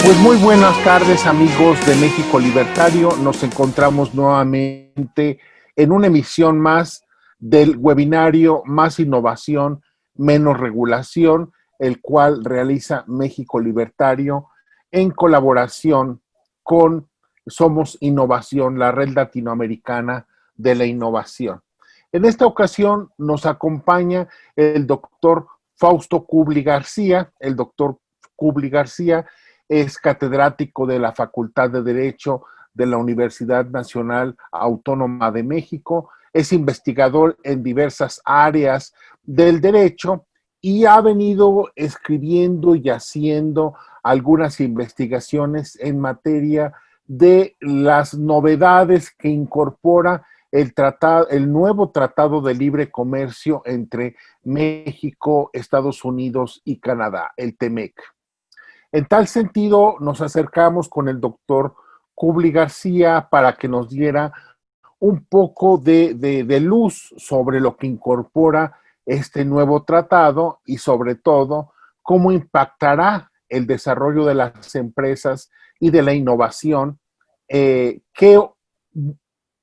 Pues muy buenas tardes, amigos de México Libertario. Nos encontramos nuevamente en una emisión más del webinario Más Innovación, Menos Regulación, el cual realiza México Libertario en colaboración con Somos Innovación, la red latinoamericana de la innovación. En esta ocasión nos acompaña el doctor Fausto Kubli García. El doctor Kubli García es catedrático de la Facultad de Derecho de la Universidad Nacional Autónoma de México, es investigador en diversas áreas del derecho y ha venido escribiendo y haciendo algunas investigaciones en materia de las novedades que incorpora el nuevo Tratado de Libre Comercio entre México, Estados Unidos y Canadá, el TEMEC. En tal sentido, nos acercamos con el doctor Kubli García para que nos diera un poco de luz sobre lo que incorpora este nuevo tratado y sobre todo cómo impactará el desarrollo de las empresas y de la innovación, qué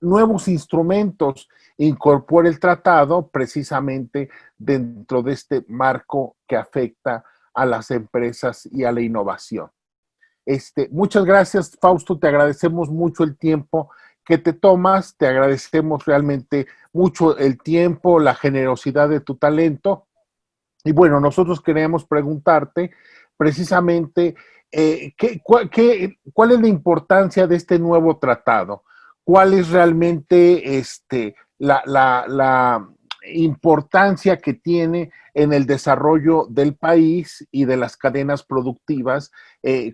nuevos instrumentos incorpora el tratado precisamente dentro de este marco que afecta a las empresas y a la innovación. Muchas gracias, Fausto, te agradecemos mucho el tiempo que te tomas, te agradecemos realmente mucho el tiempo, la generosidad de tu talento. Y bueno, nosotros queríamos preguntarte precisamente cuál es la importancia de este nuevo tratado, cuál es realmente la importancia que tiene en el desarrollo del país y de las cadenas productivas,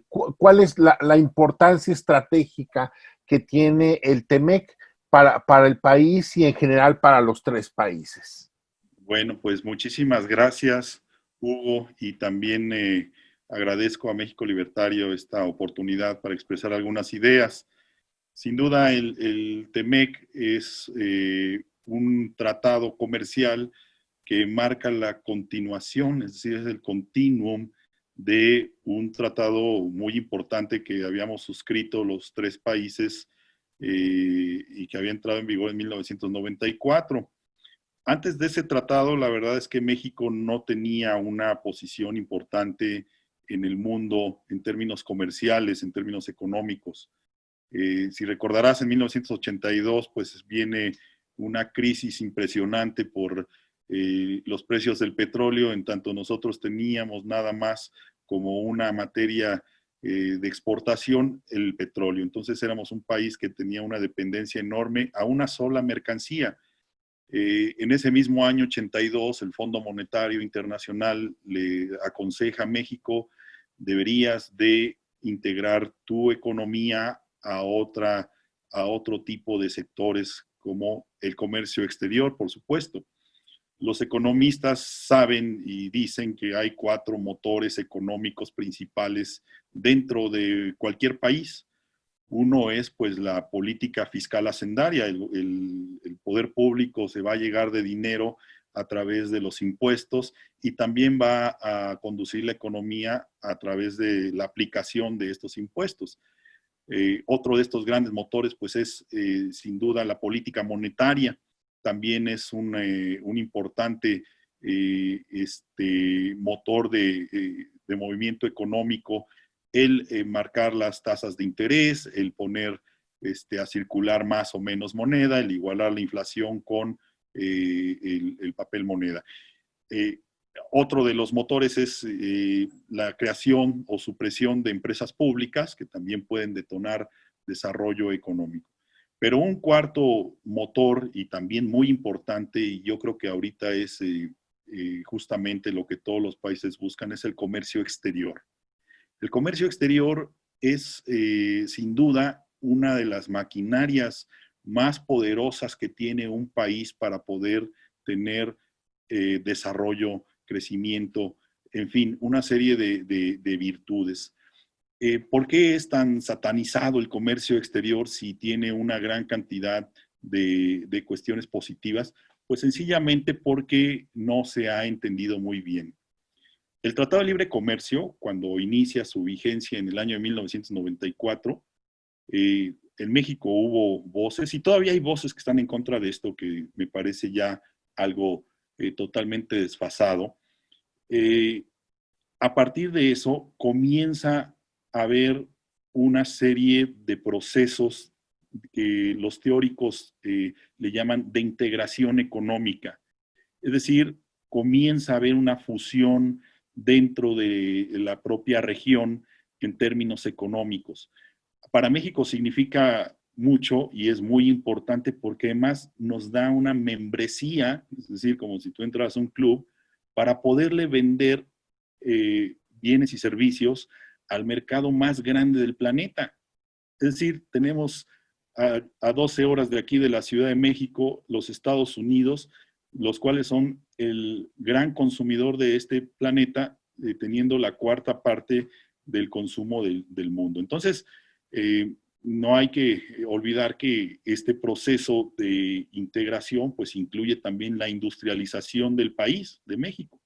cuál es la importancia estratégica que tiene el TEMEC para el país y en general para los tres países. Bueno, pues muchísimas gracias, Hugo, y también agradezco a México Libertario esta oportunidad para expresar algunas ideas. Sin duda, el TEMEC es un tratado comercial que marca la continuación, es decir, es el continuum de un tratado muy importante que habíamos suscrito los tres países y que había entrado en vigor en 1994. Antes de ese tratado, la verdad es que México no tenía una posición importante en el mundo en términos comerciales, en términos económicos. Si recordarás, en 1982, pues viene una crisis impresionante por los precios del petróleo, en tanto nosotros teníamos nada más como una materia de exportación el petróleo. Entonces éramos un país que tenía una dependencia enorme a una sola mercancía. En ese mismo año 82, el Fondo Monetario Internacional le aconseja a México, deberías de integrar tu economía a otro tipo de sectores como el comercio exterior, por supuesto. Los economistas saben y dicen que hay cuatro motores económicos principales dentro de cualquier país. Uno es pues la política fiscal hacendaria, el poder público se va a llegar de dinero a través de los impuestos y también va a conducir la economía a través de la aplicación de estos impuestos. Otro de estos grandes motores pues es sin duda la política monetaria, también es un importante motor de movimiento económico el marcar las tasas de interés, el poner a circular más o menos moneda, el igualar la inflación con el papel moneda. Eh, Otro de los motores es la creación o supresión de empresas públicas que también pueden detonar desarrollo económico. Pero un cuarto motor y también muy importante, y yo creo que ahorita es justamente lo que todos los países buscan, es el comercio exterior. El comercio exterior es sin duda una de las maquinarias más poderosas que tiene un país para poder tener desarrollo, crecimiento, en fin, una serie de virtudes. ¿Por qué es tan satanizado el comercio exterior si tiene una gran cantidad de cuestiones positivas? Pues sencillamente porque no se ha entendido muy bien. El Tratado de Libre Comercio, cuando inicia su vigencia en el año de 1994, en México hubo voces, y todavía hay voces que están en contra de esto, que me parece ya algo totalmente desfasado. Eh, a partir de eso comienza a haber una serie de procesos que los teóricos le llaman de integración económica. Es decir, comienza a haber una fusión dentro de la propia región en términos económicos. Para México significa mucho y es muy importante porque además nos da una membresía, es decir, como si tú entras a un club, para poderle vender bienes y servicios al mercado más grande del planeta. Es decir, tenemos a 12 horas de aquí de la Ciudad de México los Estados Unidos, los cuales son el gran consumidor de este planeta, teniendo la cuarta parte del consumo del mundo. Entonces, no hay que olvidar que este proceso de integración pues incluye también la industrialización del país, de México.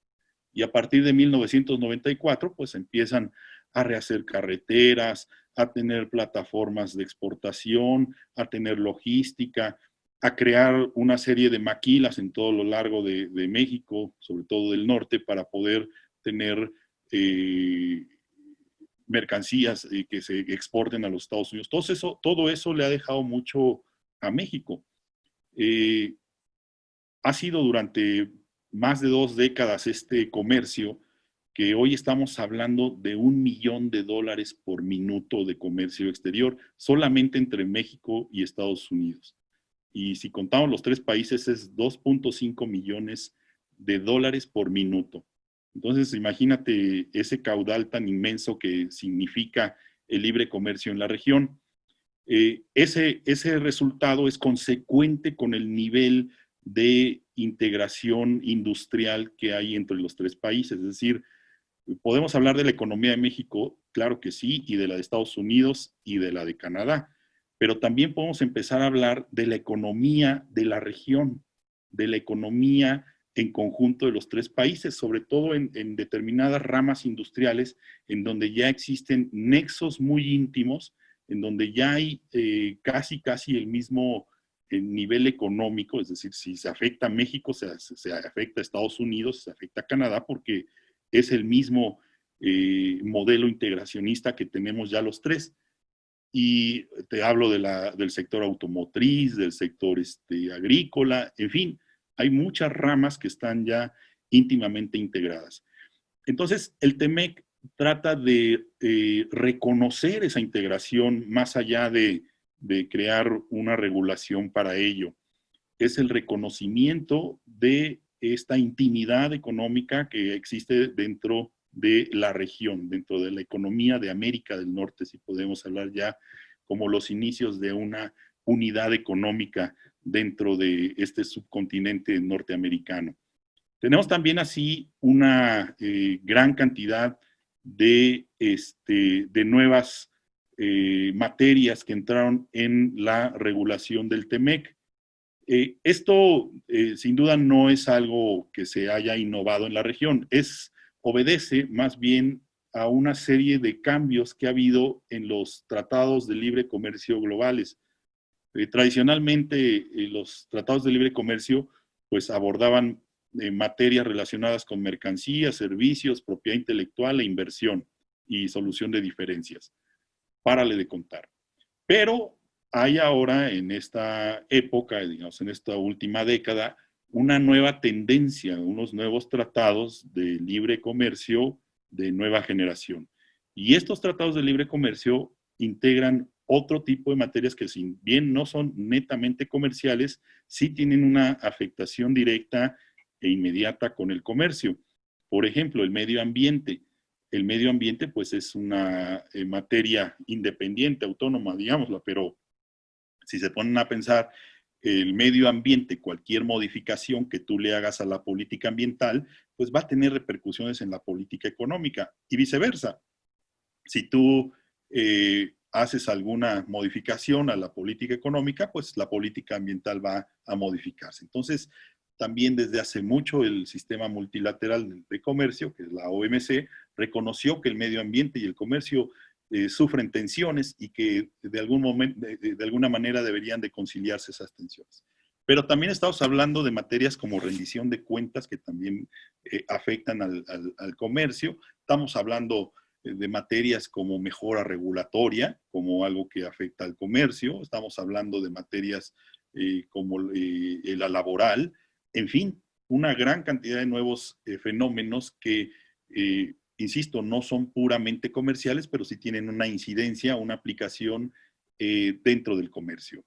Y a partir de 1994, pues empiezan a rehacer carreteras, a tener plataformas de exportación, a tener logística, a crear una serie de maquilas en todo lo largo de México, sobre todo del norte, para poder tener mercancías que se exporten a los Estados Unidos. Todo eso le ha dejado mucho a México. Eh, ha sido durante más de 2 décadas este comercio, que hoy estamos hablando de $1 millón por minuto de comercio exterior, solamente entre México y Estados Unidos. Y si contamos los tres países, es 2.5 millones de dólares por minuto. Entonces, imagínate ese caudal tan inmenso que significa el libre comercio en la región. Ese resultado es consecuente con el nivel de integración industrial que hay entre los tres países. Es decir, podemos hablar de la economía de México, claro que sí, y de la de Estados Unidos y de la de Canadá, pero también podemos empezar a hablar de la economía de la región, de la economía en conjunto de los tres países, sobre todo en determinadas ramas industriales en donde ya existen nexos muy íntimos, en donde ya hay casi el mismo nivel económico, es decir, si se afecta a México, se afecta a Estados Unidos, se afecta a Canadá, porque es el mismo modelo integracionista que tenemos ya los tres. Y te hablo del sector automotriz, del sector agrícola, en fin, hay muchas ramas que están ya íntimamente integradas. Entonces, el TEMEC trata de reconocer esa integración más allá de crear una regulación para ello. Es el reconocimiento de esta intimidad económica que existe dentro de la región, dentro de la economía de América del Norte, si podemos hablar ya como los inicios de una unidad económica dentro de este subcontinente norteamericano. Tenemos también así una gran cantidad de nuevas materias que entraron en la regulación del TEMEC. Esto sin duda no es algo que se haya innovado en la región, obedece más bien a una serie de cambios que ha habido en los tratados de libre comercio globales. Tradicionalmente los tratados de libre comercio pues abordaban materias relacionadas con mercancías, servicios, propiedad intelectual e inversión y solución de diferencias. Párale de contar. Pero hay ahora en esta época, digamos en esta última década, una nueva tendencia, unos nuevos tratados de libre comercio de nueva generación. Y estos tratados de libre comercio integran otro tipo de materias que si bien no son netamente comerciales, sí tienen una afectación directa e inmediata con el comercio. Por ejemplo, el medio ambiente. El medio ambiente pues es una materia independiente, autónoma, digámosla, pero si se ponen a pensar el medio ambiente, cualquier modificación que tú le hagas a la política ambiental, pues va a tener repercusiones en la política económica y viceversa. Si tú haces alguna modificación a la política económica, pues la política ambiental va a modificarse. Entonces, también desde hace mucho el sistema multilateral de comercio, que es la OMC, reconoció que el medio ambiente y el comercio sufren tensiones y que de alguna manera deberían de conciliarse esas tensiones. Pero también estamos hablando de materias como rendición de cuentas que también afectan al comercio. Estamos hablando de materias como mejora regulatoria, como algo que afecta al comercio. Estamos hablando de materias como la laboral. En fin, una gran cantidad de nuevos fenómenos que, insisto, no son puramente comerciales, pero sí tienen una incidencia, una aplicación dentro del comercio.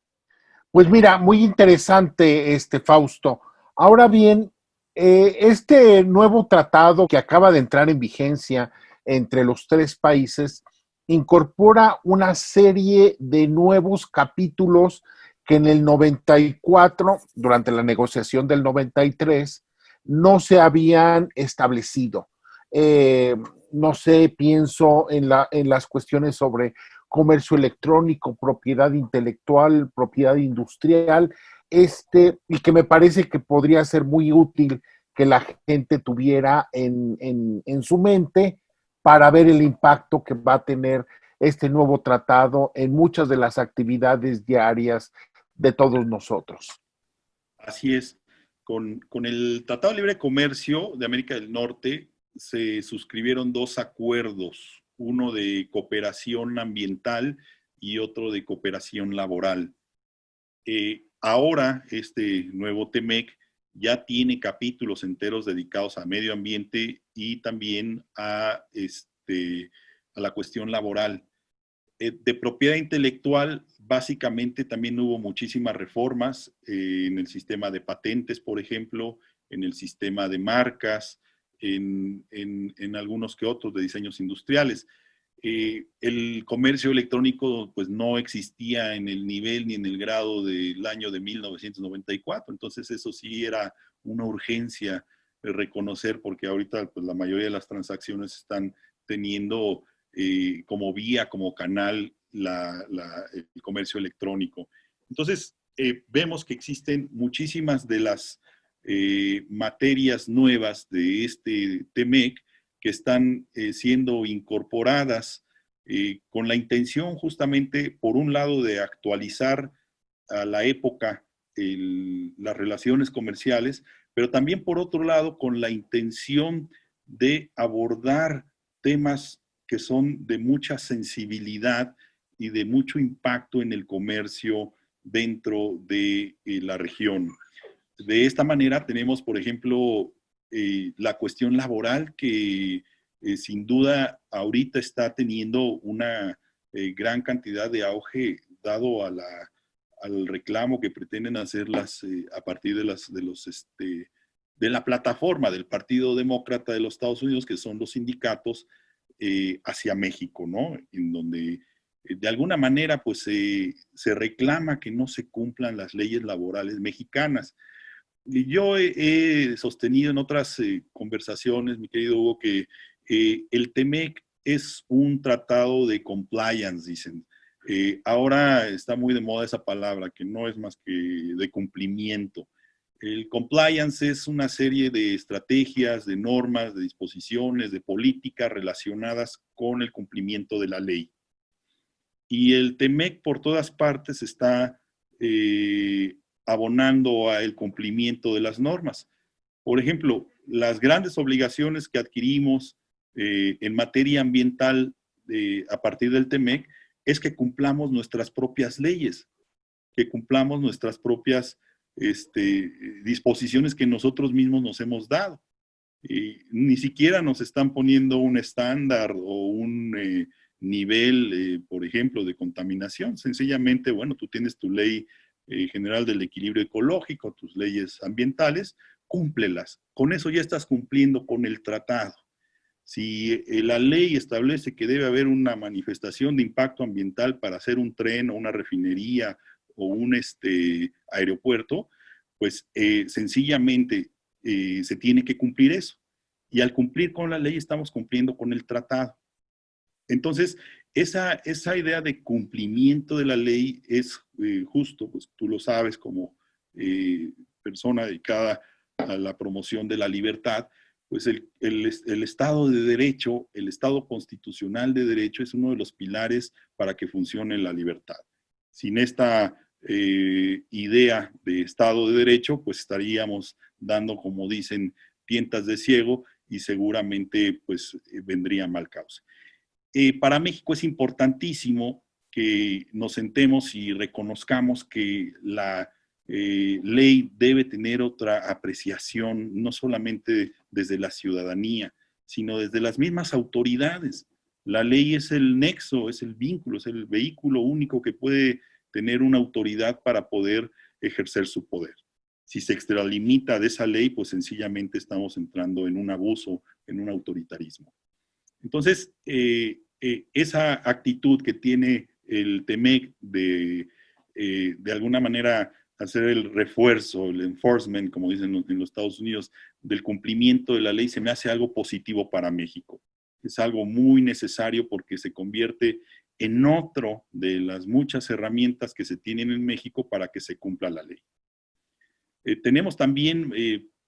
Pues mira, muy interesante, Fausto. Ahora bien, este nuevo tratado que acaba de entrar en vigencia entre los tres países incorpora una serie de nuevos capítulos que en el 94, durante la negociación del 93, no se habían establecido. No sé, pienso en las cuestiones sobre comercio electrónico, propiedad intelectual, propiedad industrial, y que me parece que podría ser muy útil que la gente tuviera en su mente para ver el impacto que va a tener este nuevo tratado en muchas de las actividades diarias de todos nosotros. Así es. Con el Tratado de Libre Comercio de América del Norte se suscribieron dos acuerdos, uno de cooperación ambiental y otro de cooperación laboral. Ahora este nuevo TEMEC ya tiene capítulos enteros dedicados a medio ambiente y también a la cuestión laboral. De propiedad intelectual, básicamente también hubo muchísimas reformas en el sistema de patentes, por ejemplo, en el sistema de marcas, en algunos que otros de diseños industriales. El comercio electrónico pues no existía en el nivel ni en el grado del año de 1994, entonces eso sí era una urgencia de reconocer, porque ahorita pues, la mayoría de las transacciones están teniendo como vía, como canal, el comercio electrónico. Entonces, vemos que existen muchísimas de las materias nuevas de este TEMEC que están siendo incorporadas con la intención justamente, por un lado, de actualizar a la época las relaciones comerciales, pero también por otro lado con la intención de abordar temas que son de mucha sensibilidad y de mucho impacto en el comercio dentro de la región. De esta manera tenemos, por ejemplo, la cuestión laboral que sin duda ahorita está teniendo una gran cantidad de auge dado al reclamo que pretenden hacerlas a partir de la plataforma del Partido Demócrata de los Estados Unidos, que son los sindicatos, hacia México, ¿no? En donde de alguna manera pues se reclama que no se cumplan las leyes laborales mexicanas. Y yo he sostenido en otras conversaciones, mi querido Hugo, que el TEMEC es un tratado de compliance, dicen. Ahora está muy de moda esa palabra, que no es más que de cumplimiento. El compliance es una serie de estrategias, de normas, de disposiciones, de políticas relacionadas con el cumplimiento de la ley. Y el TEMEC por todas partes está abonando al cumplimiento de las normas. Por ejemplo, las grandes obligaciones que adquirimos en materia ambiental a partir del TEMEC es que cumplamos nuestras propias leyes, que cumplamos nuestras propias disposiciones que nosotros mismos nos hemos dado. Ni siquiera nos están poniendo un estándar o un nivel, por ejemplo, de contaminación. Sencillamente, bueno, tú tienes tu ley general del equilibrio ecológico, tus leyes ambientales, cúmplelas. Con eso ya estás cumpliendo con el tratado. Si la ley establece que debe haber una manifestación de impacto ambiental para hacer un tren o una refinería o un aeropuerto, pues sencillamente se tiene que cumplir eso. Y al cumplir con la ley estamos cumpliendo con el tratado. Entonces, esa idea de cumplimiento de la ley es justo, pues tú lo sabes como persona dedicada a la promoción de la libertad, pues el Estado de Derecho, el Estado constitucional de Derecho es uno de los pilares para que funcione la libertad. Sin esta idea de Estado de Derecho, pues estaríamos dando, como dicen, tientas de ciego y seguramente pues vendría mal causa. Para México es importantísimo que nos sentemos y reconozcamos que la ley debe tener otra apreciación, no solamente desde la ciudadanía, sino desde las mismas autoridades. La ley es el nexo, es el vínculo, es el vehículo único que puede tener una autoridad para poder ejercer su poder. Si se extralimita de esa ley, pues sencillamente estamos entrando en un abuso, en un autoritarismo. Entonces, esa actitud que tiene el TEMEC de alguna manera hacer el refuerzo, el enforcement, como dicen en los Estados Unidos, del cumplimiento de la ley, se me hace algo positivo para México. Es algo muy necesario porque se convierte en otro de las muchas herramientas que se tienen en México para que se cumpla la ley. Tenemos también,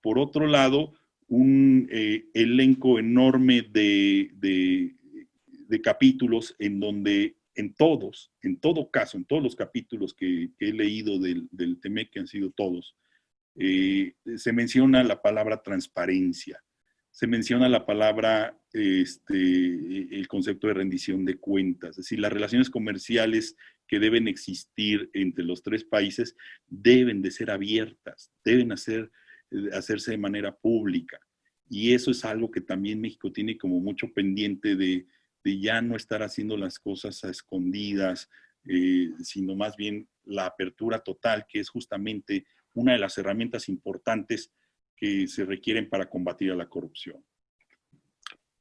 por otro lado, un elenco enorme de capítulos en donde en todo caso, en todos los capítulos que he leído del TEMEC, que han sido todos, se menciona la palabra transparencia, se menciona la palabra, el concepto de rendición de cuentas, es decir, las relaciones comerciales que deben existir entre los tres países deben de ser abiertas, deben hacerse de manera pública. Y eso es algo que también México tiene como mucho pendiente de ya no estar haciendo las cosas a escondidas, sino más bien la apertura total, que es justamente una de las herramientas importantes que se requieren para combatir a la corrupción.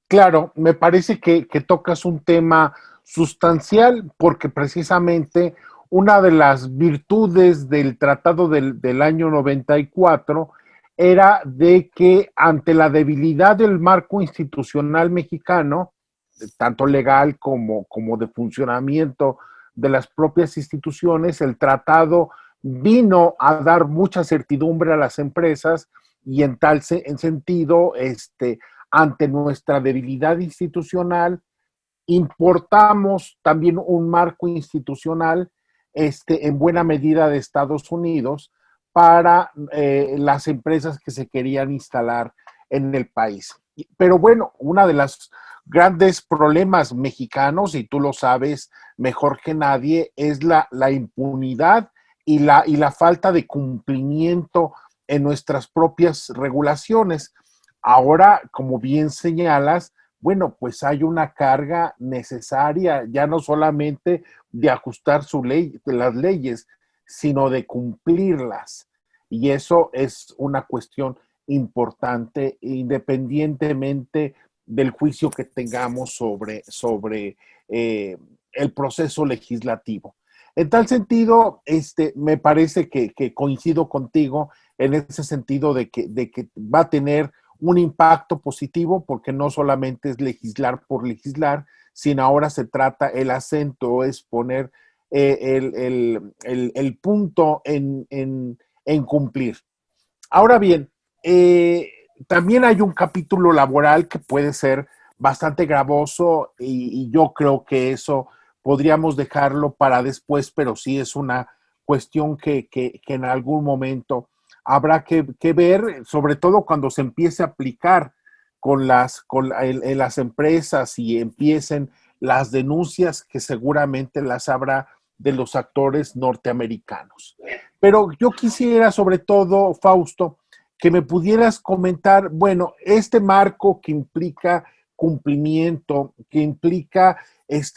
Claro, me parece que tocas un tema sustancial porque precisamente una de las virtudes del tratado del año 94 era de que ante la debilidad del marco institucional mexicano, tanto legal como de funcionamiento de las propias instituciones, el tratado vino a dar mucha certidumbre a las empresas y en tal en sentido, ante nuestra debilidad institucional, importamos también un marco institucional en buena medida de Estados Unidos para las empresas que se querían instalar en el país. Pero bueno, una de las grandes problemas mexicanos, y tú lo sabes mejor que nadie, es la impunidad y la falta de cumplimiento en nuestras propias regulaciones. Ahora, como bien señalas, bueno, pues hay una carga necesaria, ya no solamente de ajustar las leyes, sino de cumplirlas. Y eso es una cuestión importante, independientemente del juicio que tengamos sobre el proceso legislativo. En tal sentido, me parece que coincido contigo en ese sentido de que va a tener un impacto positivo porque no solamente es legislar por legislar, sino ahora se trata, el acento es poner el punto en cumplir. Ahora bien, también hay un capítulo laboral que puede ser bastante gravoso y yo creo que eso podríamos dejarlo para después, pero sí es una cuestión que en algún momento habrá que ver, sobre todo cuando se empiece a aplicar en las empresas y empiecen las denuncias que seguramente las habrá de los actores norteamericanos. Pero yo quisiera, sobre todo, Fausto, que me pudieras comentar, bueno, este marco que implica cumplimiento, que implica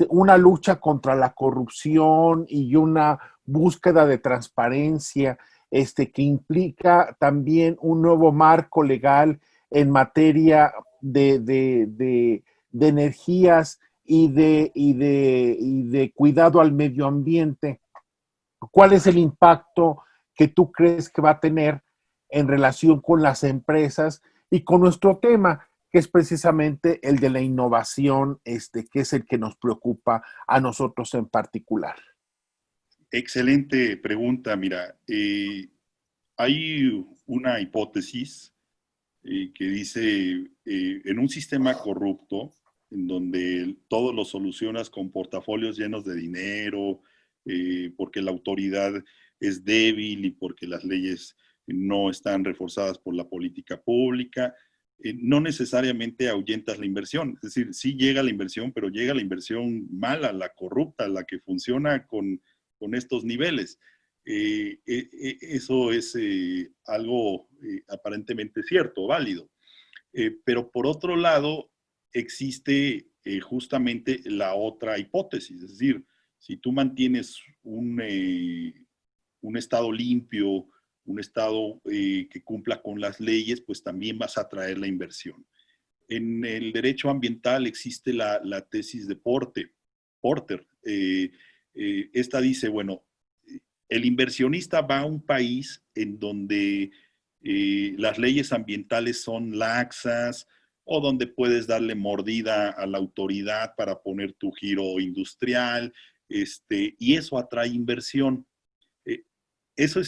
una lucha contra la corrupción y una búsqueda de transparencia, que implica también un nuevo marco legal en materia de energías y de cuidado al medio ambiente. ¿Cuál es el impacto que tú crees que va a tener en relación con las empresas y con nuestro tema, que es precisamente el de la innovación, que es el que nos preocupa a nosotros en particular? Excelente pregunta. Mira, hay una hipótesis que dice, en un sistema corrupto, en donde todo lo solucionas con portafolios llenos de dinero, porque la autoridad es débil y porque las leyes no están reforzadas por la política pública, no necesariamente ahuyentas la inversión. Es decir, sí llega la inversión, pero llega la inversión mala, la corrupta, la que funciona con estos niveles. Eso es algo aparentemente cierto, válido. Pero por otro lado, existe justamente la otra hipótesis, es decir, si tú mantienes un estado limpio, un estado que cumpla con las leyes, pues también vas a atraer la inversión. En el derecho ambiental existe la tesis de Porter. Esta dice, bueno, el inversionista va a un país en donde las leyes ambientales son laxas o donde puedes darle mordida a la autoridad para poner tu giro industrial, y eso atrae inversión. Eh, eso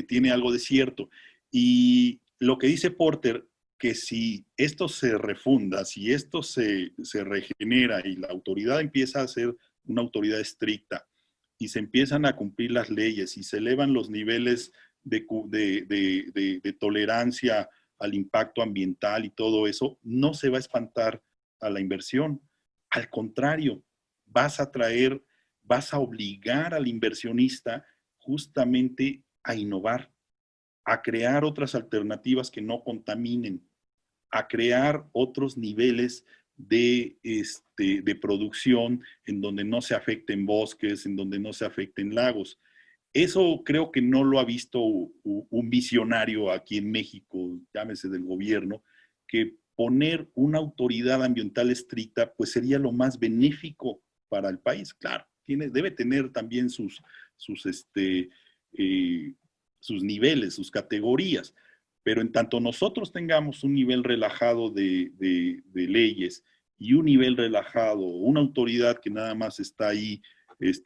tiene algo de cierto. Y lo que dice Porter, que si esto se refunda, si esto se regenera y la autoridad empieza a ser una autoridad estricta y se empiezan a cumplir las leyes y se elevan los niveles de tolerancia al impacto ambiental y todo eso, no se va a espantar a la inversión. Al contrario, vas a obligar al inversionista justamente a innovar, a crear otras alternativas que no contaminen, a crear otros niveles de producción en donde no se afecten bosques, en donde no se afecten lagos. Eso creo que no lo ha visto un visionario aquí en México, llámese del gobierno, que poner una autoridad ambiental estricta pues sería lo más benéfico para el país. Claro, debe tener también eh, sus niveles, sus categorías, pero en tanto nosotros tengamos un nivel relajado de leyes y un nivel relajado, una autoridad que nada más está ahí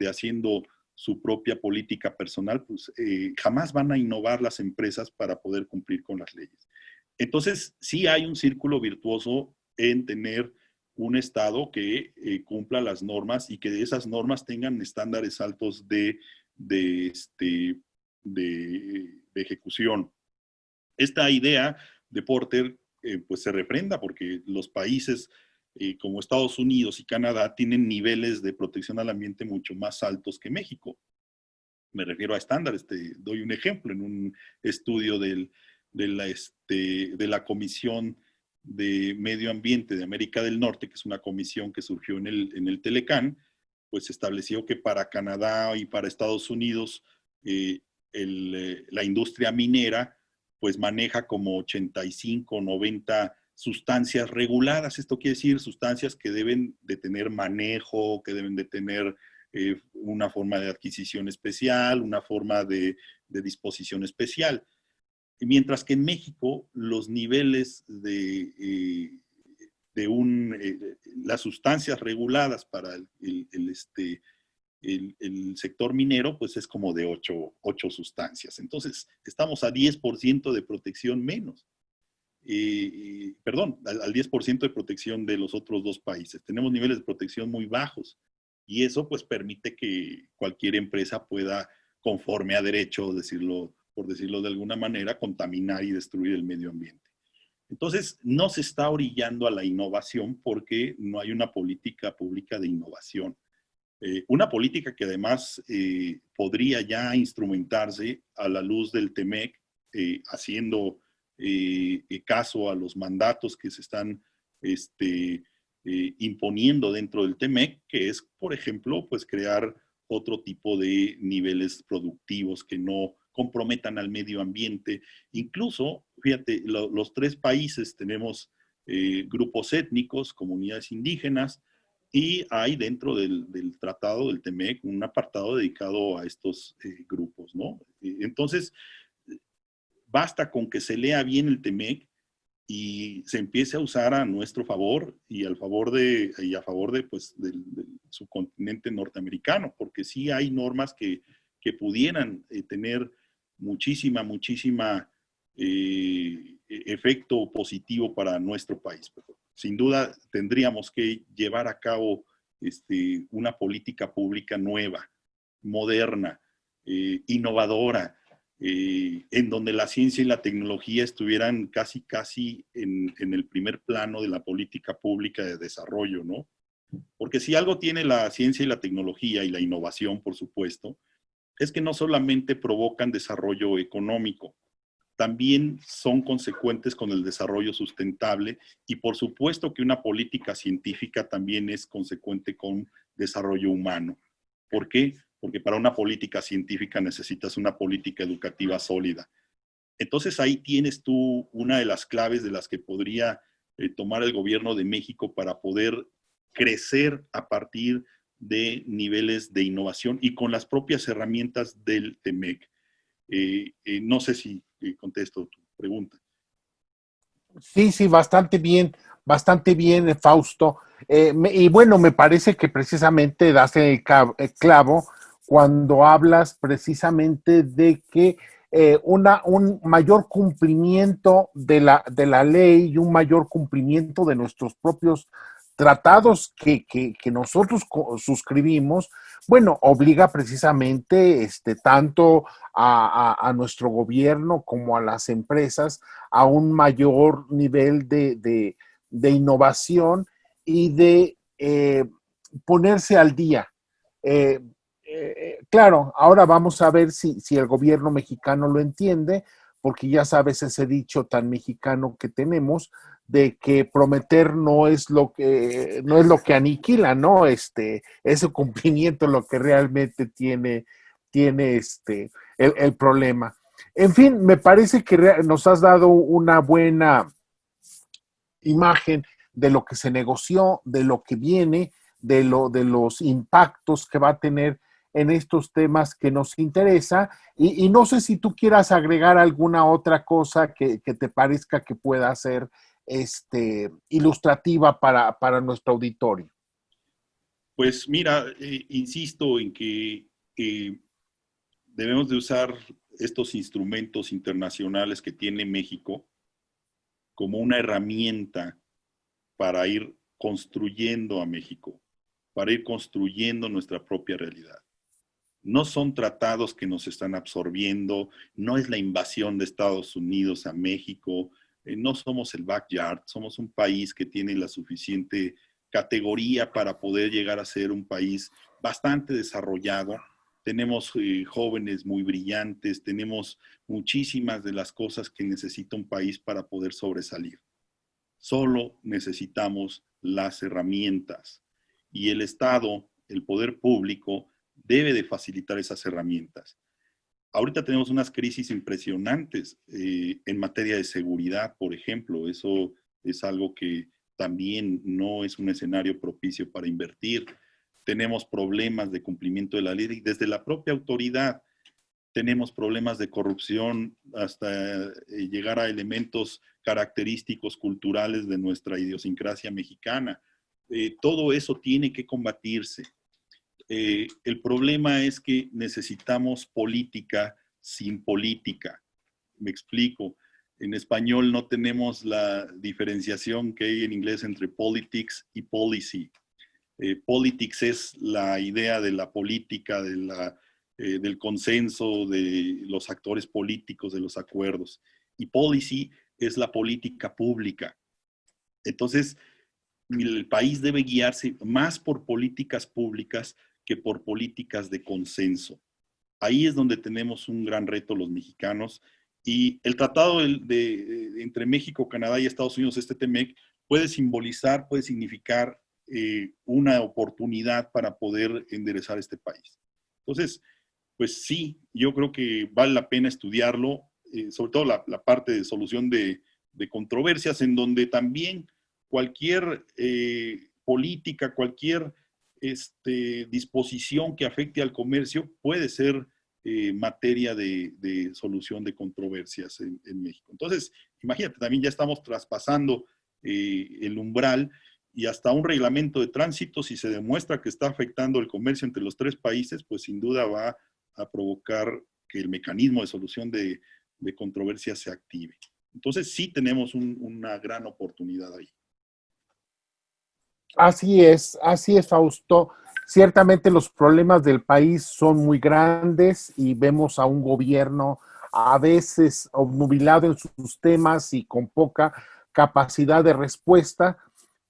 haciendo su propia política personal, pues jamás van a innovar las empresas para poder cumplir con las leyes. Entonces, sí hay un círculo virtuoso en tener un Estado que cumpla las normas y que esas normas tengan estándares altos de ejecución. Esta idea de Porter pues se refrenda porque los países como Estados Unidos y Canadá tienen niveles de protección al ambiente mucho más altos que México. Me refiero a estándares. Te doy un ejemplo. En un estudio de la Comisión de Medio Ambiente de América del Norte, que es una comisión que surgió en el Telecán, pues estableció que para Canadá y para Estados Unidos la industria minera pues maneja como 85, 90 sustancias reguladas. Esto quiere decir sustancias que deben de tener manejo, que deben de tener una forma de adquisición especial, una forma de disposición especial. Mientras que en México los niveles las sustancias reguladas para el sector minero, pues es como de 8 sustancias. Entonces, estamos a 10% de protección menos. Perdón, al 10% de protección de los otros dos países. Tenemos niveles de protección muy bajos y eso pues permite que cualquier empresa pueda, conforme a derecho, por decirlo de alguna manera, contaminar y destruir el medio ambiente. Entonces, no se está orillando a la innovación porque no hay una política pública de innovación. Una política que además podría ya instrumentarse a la luz del TEMEC, haciendo caso a los mandatos que se están imponiendo dentro del TEMEC, que es, por ejemplo, pues crear otro tipo de niveles productivos que no comprometan al medio ambiente. Incluso, fíjate, los tres países tenemos grupos étnicos, comunidades indígenas, y hay dentro del tratado del TEMEC un apartado dedicado a estos grupos, ¿no? Entonces, basta con que se lea bien el TEMEC y se empiece a usar a nuestro favor y a favor de pues, del subcontinente norteamericano, porque sí hay normas que pudieran tener muchísima efecto positivo para nuestro país. Sin duda tendríamos que llevar a cabo una política pública nueva, moderna, innovadora, en donde la ciencia y la tecnología estuvieran casi en el primer plano de la política pública de desarrollo, ¿no? Porque si algo tiene la ciencia y la tecnología y la innovación, por supuesto, es que no solamente provocan desarrollo económico, también son consecuentes con el desarrollo sustentable y por supuesto que una política científica también es consecuente con desarrollo humano. ¿Por qué? Porque para una política científica necesitas una política educativa sólida. Entonces ahí tienes tú una de las claves de las que podría tomar el gobierno de México para poder crecer a partir de niveles de innovación y con las propias herramientas del TEMEC. No sé si contesto tu pregunta. Sí, sí, bastante bien, Fausto. Y bueno, me parece que precisamente das el clavo cuando hablas precisamente de que un mayor cumplimiento de la ley y un mayor cumplimiento de nuestros propios tratados que nosotros suscribimos, bueno, obliga precisamente tanto a nuestro gobierno como a las empresas a un mayor nivel de innovación y de ponerse al día. Claro, ahora vamos a ver si el gobierno mexicano lo entiende, porque ya sabes ese dicho tan mexicano que tenemos de que prometer no es lo que aniquila, ¿no? Ese cumplimiento lo que realmente tiene el problema. En fin, me parece que nos has dado una buena imagen de lo que se negoció, de lo que viene, de los impactos que va a tener en estos temas que nos interesa. Y no sé si tú quieras agregar alguna otra cosa que te parezca que pueda ser ilustrativa para nuestro auditorio. Pues mira, insisto en que debemos de usar estos instrumentos internacionales que tiene México como una herramienta para ir construyendo a México, para ir construyendo nuestra propia realidad. No son tratados que nos están absorbiendo, no es la invasión de Estados Unidos a México, no somos el backyard, somos un país que tiene la suficiente categoría para poder llegar a ser un país bastante desarrollado. Tenemos jóvenes muy brillantes, tenemos muchísimas de las cosas que necesita un país para poder sobresalir. Solo necesitamos las herramientas y el Estado, el poder público, debe de facilitar esas herramientas. Ahorita tenemos unas crisis impresionantes en materia de seguridad, por ejemplo. Eso es algo que también no es un escenario propicio para invertir. Tenemos problemas de cumplimiento de la ley desde la propia autoridad. Tenemos problemas de corrupción hasta llegar a elementos característicos culturales de nuestra idiosincrasia mexicana. Todo eso tiene que combatirse. El problema es que necesitamos política sin política. Me explico. En español no tenemos la diferenciación que hay en inglés entre politics y policy. Politics es la idea de la política, del consenso, de los actores políticos, de los acuerdos. Y policy es la política pública. Entonces, el país debe guiarse más por políticas públicas que por políticas de consenso. Ahí es donde tenemos un gran reto los mexicanos. Y el tratado entre México, Canadá y Estados Unidos, este TEMEC, puede simbolizar, puede significar una oportunidad para poder enderezar este país. Entonces, pues sí, yo creo que vale la pena estudiarlo, sobre todo la parte de solución de controversias, en donde también cualquier política, cualquier disposición que afecte al comercio puede ser materia de solución de controversias en México. Entonces, imagínate, también ya estamos traspasando el umbral y hasta un reglamento de tránsito, si se demuestra que está afectando el comercio entre los tres países, pues sin duda va a provocar que el mecanismo de solución de controversias se active. Entonces sí tenemos una gran oportunidad ahí. Así es, Fausto. Ciertamente los problemas del país son muy grandes y vemos a un gobierno a veces obnubilado en sus temas y con poca capacidad de respuesta,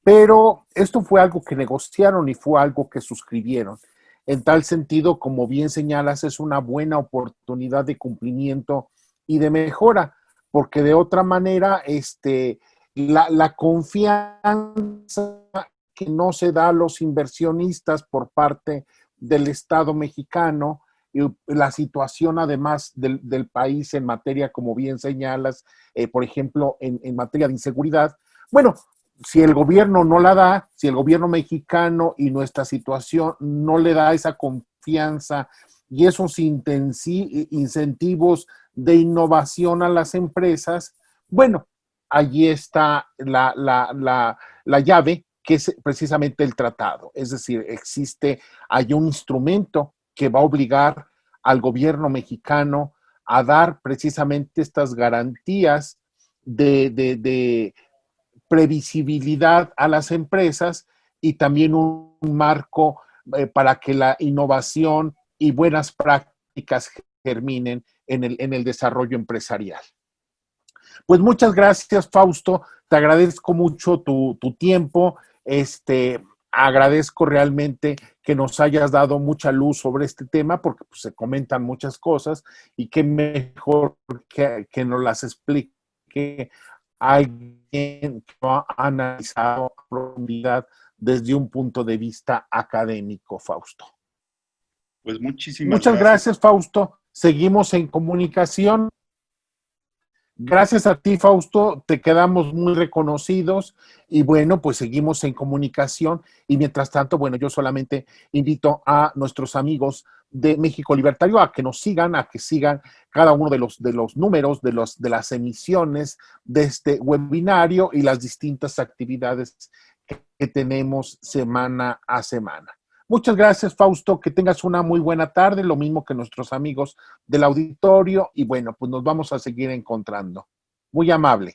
pero esto fue algo que negociaron y fue algo que suscribieron. En tal sentido, como bien señalas, es una buena oportunidad de cumplimiento y de mejora, porque de otra manera, la confianza que no se da a los inversionistas por parte del Estado mexicano, y la situación además del país en materia, como bien señalas, por ejemplo, en materia de inseguridad. Bueno, si el gobierno no la da, si el gobierno mexicano y nuestra situación no le da esa confianza y esos incentivos de innovación a las empresas, bueno, allí está la llave, que es precisamente el tratado. Es decir, hay un instrumento que va a obligar al gobierno mexicano a dar precisamente estas garantías de previsibilidad a las empresas y también un marco para que la innovación y buenas prácticas germinen en el desarrollo empresarial. Pues muchas gracias, Fausto. Te agradezco mucho tu tiempo. Agradezco realmente que nos hayas dado mucha luz sobre este tema porque pues, se comentan muchas cosas y qué mejor que nos las explique alguien que lo ha analizado a profundidad desde un punto de vista académico, Fausto. Pues muchísimas Muchas gracias. gracias, Fausto. Seguimos en comunicación. Gracias a ti, Fausto, te quedamos muy reconocidos y bueno, pues seguimos en comunicación y mientras tanto, bueno, yo solamente invito a nuestros amigos de México Libertario a que nos sigan, a que sigan cada uno de los números, de las emisiones de este webinario y las distintas actividades que tenemos semana a semana. Muchas gracias, Fausto, que tengas una muy buena tarde, lo mismo que nuestros amigos del auditorio y bueno, pues nos vamos a seguir encontrando. Muy amable.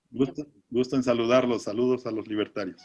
Gusto en saludarlos. Saludos a los libertarios.